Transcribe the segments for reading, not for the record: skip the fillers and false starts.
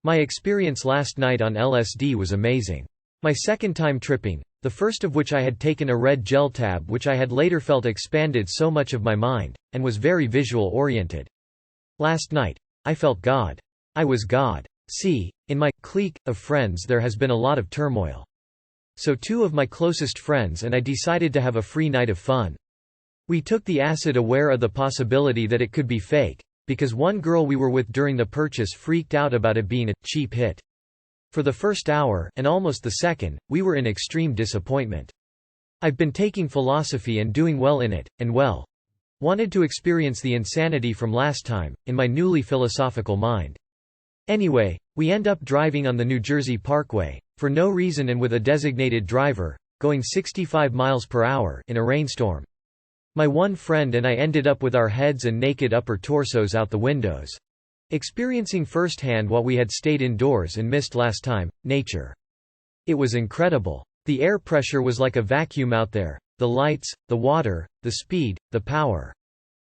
My experience last night on LSD was amazing. My second time tripping, the first of which I had taken a red gel tab which I had later felt expanded so much of my mind, and was very visual oriented. Last night, I felt God. I was God. See, in my clique of friends there has been a lot of turmoil. So two of my closest friends and I decided to have a free night of fun. We took the acid aware of the possibility that it could be fake, because one girl we were with during the purchase freaked out about it being a cheap hit. For the first hour and almost the second, we were in extreme disappointment. I've been taking philosophy and doing well in it, and wanted to experience the insanity from last time, in my newly philosophical mind. Anyway, we end up driving on the New Jersey Parkway, for no reason and with a designated driver, going 65 miles per hour in a rainstorm. My one friend and I ended up with our heads and naked upper torsos out the windows. Experiencing firsthand what we had stayed indoors and missed last time, nature. It was incredible. The air pressure was like a vacuum out there, the lights, the water, the speed, the power.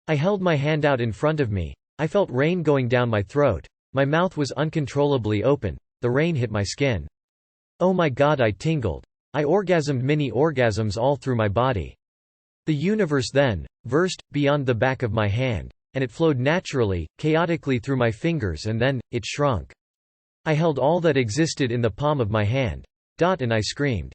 I held my hand out in front of me. I felt rain going down my throat. My mouth was uncontrollably open. The rain hit my skin. Oh my God, I tingled. I orgasmed mini orgasms all through my body. The universe then versed beyond the back of my hand, and it flowed naturally, chaotically through my fingers and then, it shrunk. I held all that existed in the palm of my hand. And I screamed.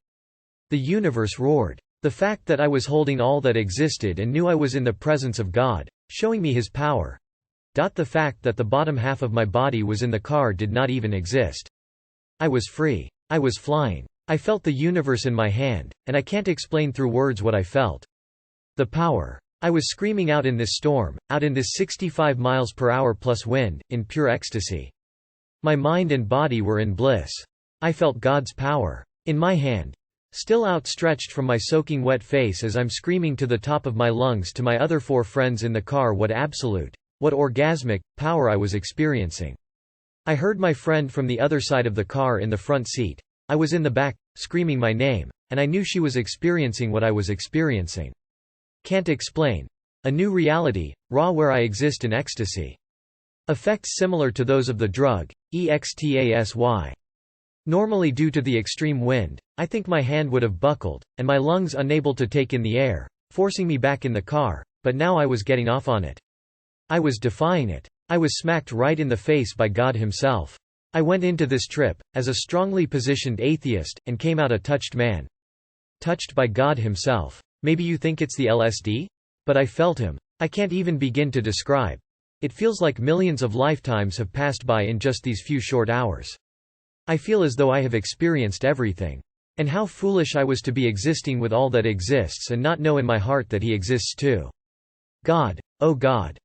The universe roared. The fact that I was holding all that existed and knew I was in the presence of God, showing me His power. The fact that the bottom half of my body was in the car did not even exist. I was free. I was flying. I felt the universe in my hand, and I can't explain through words what I felt. The power. I was screaming out in this storm, out in this 65 miles per hour plus wind, in pure ecstasy. My mind and body were in bliss. I felt God's power. In my hand. Still outstretched from my soaking wet face as I'm screaming to the top of my lungs to my other four friends in the car what absolute, what orgasmic, power I was experiencing. I heard my friend from the other side of the car in the front seat. I was in the back, screaming my name, and I knew she was experiencing what I was experiencing. Can't explain. A new reality, raw where I exist in ecstasy. Effects similar to those of the drug, ecstasy. Normally due to the extreme wind, I think my hand would have buckled, and my lungs unable to take in the air, forcing me back in the car, but now I was getting off on it. I was defying it. I was smacked right in the face by God Himself. I went into this trip, as a strongly positioned atheist, and came out a touched man. Touched by God Himself. Maybe you think it's the LSD? But I felt Him. I can't even begin to describe. It feels like millions of lifetimes have passed by in just these few short hours. I feel as though I have experienced everything. And how foolish I was to be existing with all that exists and not know in my heart that He exists too. God, oh God.